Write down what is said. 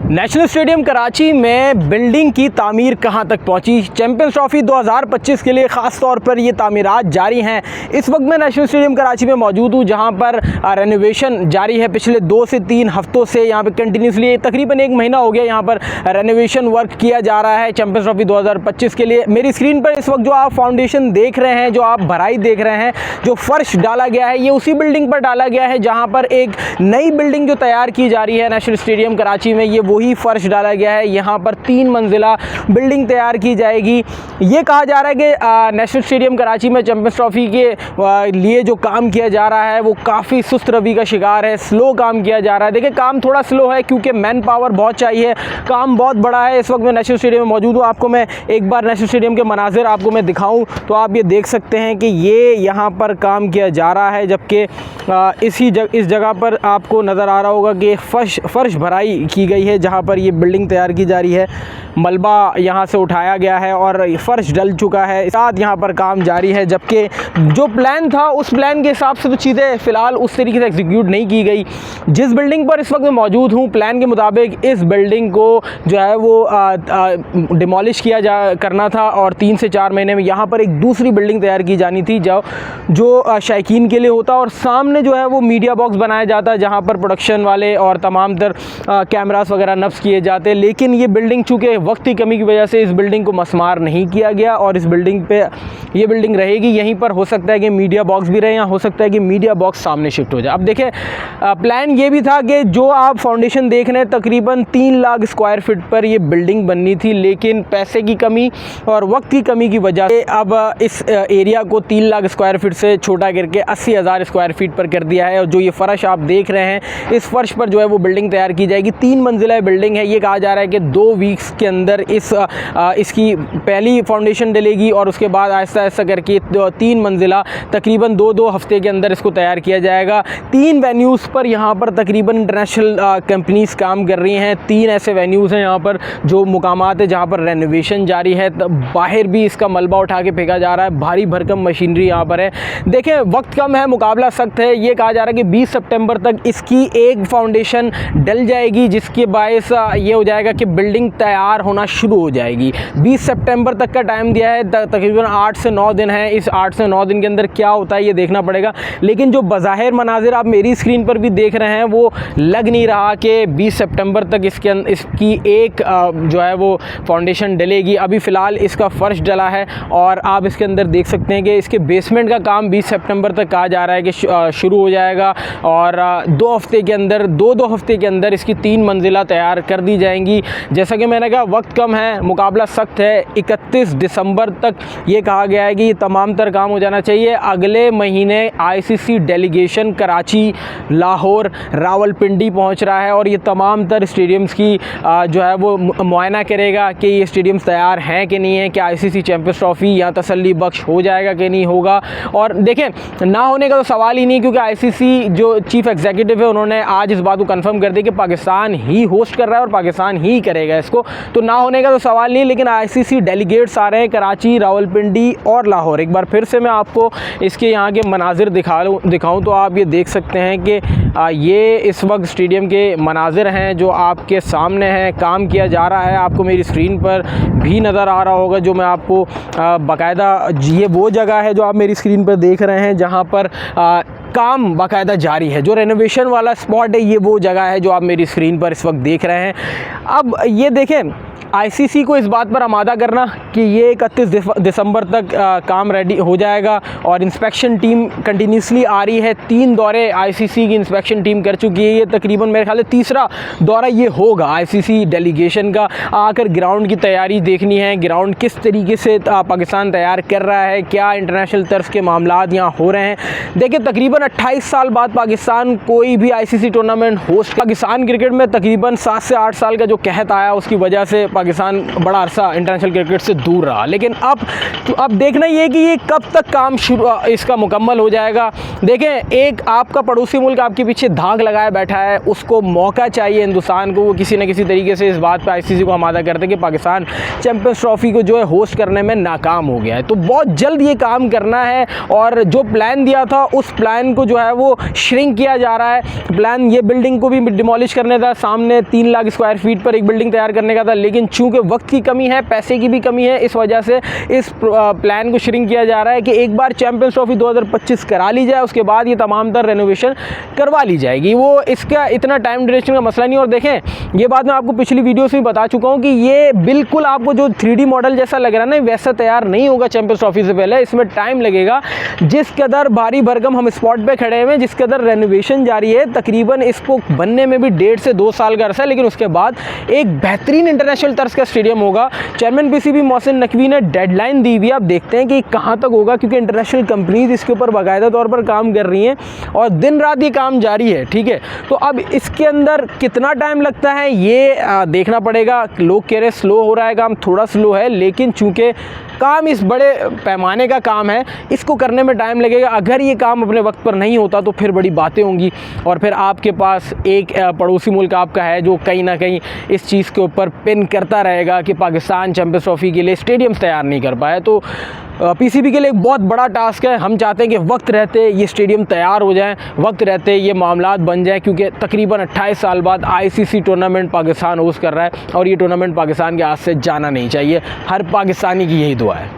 National stadium Karachi में building की तामीर कहां तक पहुंची। चैंपियंस ट्रॉफी 2025 के लिए ख़ास तौर पर ये तामीरात जारी हैं। इस वक्त मैं नेशनल स्टेडियम कराची में मौजूद हूं, जहां पर रेनोवेशन जारी है। पिछले 2 से 3 हफ्तों से यहां पर कंटिन्यूसली तकरीबन 1 महीना हो गया यहां पर रेनोवेशन वर्क किया जा रहा है चैंपियंस ट्रॉफी 2025 के लिए। मेरी स्क्रीन पर इस वक्त जो आप फाउंडेशन देख रहे हैं, जो आप भराई देख रहे हैं, जो फ़र्श डाला गया है, ये उसी बिल्डिंग पर डाला गया है जहाँ पर एक नई बिल्डिंग जो तैयार की जा रही है नेशनल स्टेडियम कराची में, ये वही फर्श डाला गया है। यहाँ पर 3 मंजिला बिल्डिंग तैयार की जाएगी। ये कहा जा रहा है कि नेशनल स्टेडियम कराची में चैंपियंस ट्रॉफी के लिए जो काम किया जा रहा है वो काफ़ी सुस्त रवि का शिकार है, स्लो काम किया जा रहा है। देखिए, काम थोड़ा स्लो है क्योंकि मैन पावर बहुत चाहिए, काम बहुत बड़ा है। इस वक्त मैं नेशनल स्टेडियम में मौजूद हूँ। आपको मैं एक बार नेशनल स्टेडियम के मनाजिर आपको मैं दिखाऊँ तो आप ये देख सकते हैं कि ये यहाँ पर काम किया जा रहा है, जबकि इस जगह पर आपको नज़र आ रहा होगा कि फर्श भराई की गई है जहाँ पर ये बिल्डिंग तैयार की जा रही है। मलबा यहाँ से उठाया गया है और फर्श डल चुका है, साथ यहाँ पर काम जारी है। जबकि जो प्लान था उस प्लान के हिसाब से तो चीज़ें फ़िलहाल उस तरीके से एग्जीक्यूट नहीं की गई। जिस बिल्डिंग पर इस वक्त मैं मौजूद हूँ, प्लान के मुताबिक इस बिल्डिंग को जो है वो डिमोलिश करना था और 3 से 4 महीने में यहाँ पर एक दूसरी बिल्डिंग तैयार की जानी थी जो शायकीन के लिए होता, और सामने जो है वो मीडिया बॉक्स बनाया जाता है जहाँ पर प्रोडक्शन वाले और तमाम तर कैमरास वगैरह नफ्स किए जाते। लेकिन ये बिल्डिंग चूँकि वक्त की कमी की वजह से इस बिल्डिंग को मस्मार नहीं किया गया और इस बिल्डिंग पे ये बिल्डिंग रहेगी। यहीं पर हो सकता है कि मीडिया बॉक्स भी रहे, या हो सकता है कि मीडिया बॉक्स सामने शिफ्ट हो जाए। अब देखें, प्लान ये भी था कि जो आप फाउंडेशन देख रहे हैं तकरीबन 3 लाख स्क्वायर फीट पर ये बिल्डिंग बननी थी, लेकिन पैसे की कमी और वक्त की कमी की वजह से अब इस एरिया को 3 लाख स्क्वायर फीट से छोटा करके 80,000 स्क्वायर फीट पर कर दिया है। और जो ये फ़र्श आप देख रहे हैं, इस फ़र्श पर जो है वो बिल्डिंग तैयार की जाएगी। 3 मंजिला बिल्डिंग है। ये कहा जा रहा है कि 2 वीक्स के अंदर इसकी पहली फाउंडेशन डलेगी और उसके बाद आहिस्ता आहिस्ता करके 3 मंजिला तकरीबन 2-2 हफ्ते के अंदर इसको तैयार किया जाएगा। 3 वेन्यूज़ पर यहाँ पर तकरीबन इंटरनेशनल कंपनीज़ काम कर रही हैं। 3 ऐसे वेन्यूज़ हैं यहाँ पर जो मुकामात है जहाँ पर रेनोवेशन जारी है। बाहर भी इसका मलबा उठा के फेंका जा रहा है, भारी भरकम मशीनरी यहाँ पर है। देखें, वक्त कम है, मुकाबला सख्त है। ये कहा जा रहा है कि 20 सितंबर तक इसकी एक फाउंडेशन डल जाएगी, जिसके बायस ये हो जाएगा कि बिल्डिंग तैयार होना शुरू हो जाएगी। 20 सितंबर तक का टाइम दिया है, तकरीबन 8 से 9 दिन है। इस 8 से 9 दिन के अंदर क्या होता है ये देखना पड़ेगा। लेकिन जो बज़ाहिर मनाजिर आप मेरी स्क्रीन पर भी देख रहे हैं, वो लग नहीं रहा कि 20 सितंबर तक इसकी एक जो है वो फाउंडेशन डलेगी। अभी फ़िलहाल इसका फ़र्श डला है और आप इसके अंदर देख सकते हैं कि इसके बेसमेंट का काम 20 सितंबर तक कहा जा रहा है कि शुरू हो जाएगा और 2 हफ्ते के अंदर 2 हफ्ते के अंदर इसकी 3 मंजिला तैयार कर दी जाएंगी। जैसा कि मैंने कहा, वक्त कम है, मुकाबला सख्त है। 31 दिसंबर तक ये कहा गया है कि ये तमाम तर काम हो जाना चाहिए। अगले महीने ICC डेलीगेशन कराची, लाहौर, रावलपिंडी पहुंच रहा है और ये तमाम तर स्टेडियम्स की जो है वो मुआयना करेगा कि ये स्टेडियम्स तैयार हैं कि नहीं है, कि ICC चैंपियंस ट्रॉफी यहाँ तसल्ली बख्श हो जाएगा कि नहीं होगा। और देखें, ना होने का तो सवाल ही नहीं, क्योंकि ICC जो चीफ़ एग्जीक्यूटिव है उन्होंने आज इस बात को कंफर्म कर दिया कि पाकिस्तान ही होस्ट कर रहा है और पाकिस्तान ही करेगा इसको, तो ना होने का तो सवाल नहीं। लेकिन ICC डेलीगेट्स आ रहे हैं कराची, रावलपिंडी और लाहौर। एक बार फिर से मैं आपको इसके यहाँ के मनाजिर दिखाऊँ तो आप ये देख सकते हैं कि ये इस वक्त स्टेडियम के मनाजिर हैं जो आपके सामने हैं। काम किया जा रहा है, आपको मेरी स्क्रीन पर भी नज़र आ रहा होगा, जो मैं आपको बाकायदा, ये वो जगह है जो आप मेरी स्क्रीन पर देख रहे हैं जहाँ पर काम बाकायदा जारी है। जो रेनोवेशन वाला स्पॉट है, ये वो जगह है जो आप मेरी स्क्रीन पर इस वक्त देख रहे हैं। अब ये देखें, ICC को इस बात पर आमादा करना कि ये 31 दिसंबर तक काम रेडी हो जाएगा और इंस्पेक्शन टीम कंटिन्यूसली आ रही है। 3 दौरे ICC की इंस्पेक्शन टीम कर चुकी है। ये तकरीबन मेरे ख्याल से तीसरा दौरा ये होगा ICC डेलीगेशन का। आकर ग्राउंड की तैयारी देखनी है, ग्राउंड किस तरीके से पाकिस्तान तैयार कर रहा है, क्या इंटरनेशनल तर्फ के मामलात यहाँ हो रहे हैं। देखिए, तकरीबन 28 साल बाद पाकिस्तान कोई भी ICC tournament host. Pakistan cricket में तकरीबन 7 से 8 साल का जो कहत आया, उसकी वजह से से पाकिस्तान बड़ा अरसा इंटरनेशनल क्रिकेट से दूर रहा। लेकिन अब देखना ये कि ये कब तक काम शुरू इसका मुकम्मल हो जाएगा। देखें, एक आपका पड़ोसी मुल्क आपके पीछे धाक लगाए बैठा है, उसको मौका चाहिए हिंदुस्तान को, वो किसी न किसी तरीके से इस बात पर ICC को आमादा करते कि पाकिस्तान चैम्पियंस ट्रॉफी को जो है होस्ट करने में नाकाम हो गया है। तो बहुत जल्द ये काम करना है और जो प्लान दिया था उस प्लान को जो है वो श्रिंक किया जा रहा है। प्लान ये बिल्डिंग को भी डिमोलिश करने था, सामने 3 लाख स्क्वायर फीट पर एक बिल्डिंग तैयार करने का था, लेकिन चूंकि वक्त की कमी है, पैसे की भी कमी है, इस वजह से इस प्लान को श्रिंक किया जा रहा है कि एक बार चैंपियंस ट्रॉफी 2025 करा ली जाए, उसके बाद ये तमाम तर रेनोवेशन करवा ली जाएगी। वो इसका इतना टाइम ड्यूरेशन का मसला नहीं। और देखें, ये बात मैं आपको पिछली वीडियो से भी बता चुका हूँ कि ये बिल्कुल आपको जो 3D मॉडल जैसा लग रहा है ना, वैसा तैयार नहीं होगा चैंपियंस ट्रॉफी से पहले। इसमें टाइम लगेगा। जिस कदर भारी भरकम हम स्पॉट पे खड़े हुए, जिस कदर रेनोवेशन जारी है, तकरीबन इसको बनने में भी 1.5 से 2 साल का अरसा है, लेकिन उसके बाद एक बेहतरीन इंटरनेशनल तर्ज का स्टेडियम होगा। चेयरमैन PCB मोहसिन नकवी ने डेडलाइन दी हुई है, आप देखते हैं कि कहाँ तक होगा, क्योंकि इंटरनेशनल कंपनीज इसके ऊपर बाकायदा तौर पर काम कर रही हैं और दिन रात ये काम जारी है। ठीक है, तो अब इसके अंदर कितना टाइम लगता है ये देखना पड़ेगा। लोग कह रहे स्लो हो रहा है काम, थोड़ा स्लो है, लेकिन चूंकि काम इस बड़े पैमाने का काम है, इसको करने में टाइम लगेगा। अगर ये काम अपने वक्त पर नहीं होता तो फिर बड़ी बातें होंगी और फिर आपके पास एक पड़ोसी मुल्क आपका है जो कहीं ना कहीं इस चीज़ के ऊपर पिन करता रहेगा कि पाकिस्तान चैंपियंस ट्रॉफी के लिए स्टेडियम्स तैयार नहीं कर पाए। तो PCB के लिए एक बहुत बड़ा टास्क है। हम चाहते हैं कि वक्त रहते ये स्टेडियम तैयार हो जाएं, वक्त रहते ये मामलात बन जाएं, क्योंकि तकरीबन 28 साल बाद ICC टूर्नामेंट पाकिस्तान होस्ट कर रहा है और ये टूर्नामेंट पाकिस्तान के हाथ से जाना नहीं चाहिए। हर पाकिस्तानी की यही दुआ है।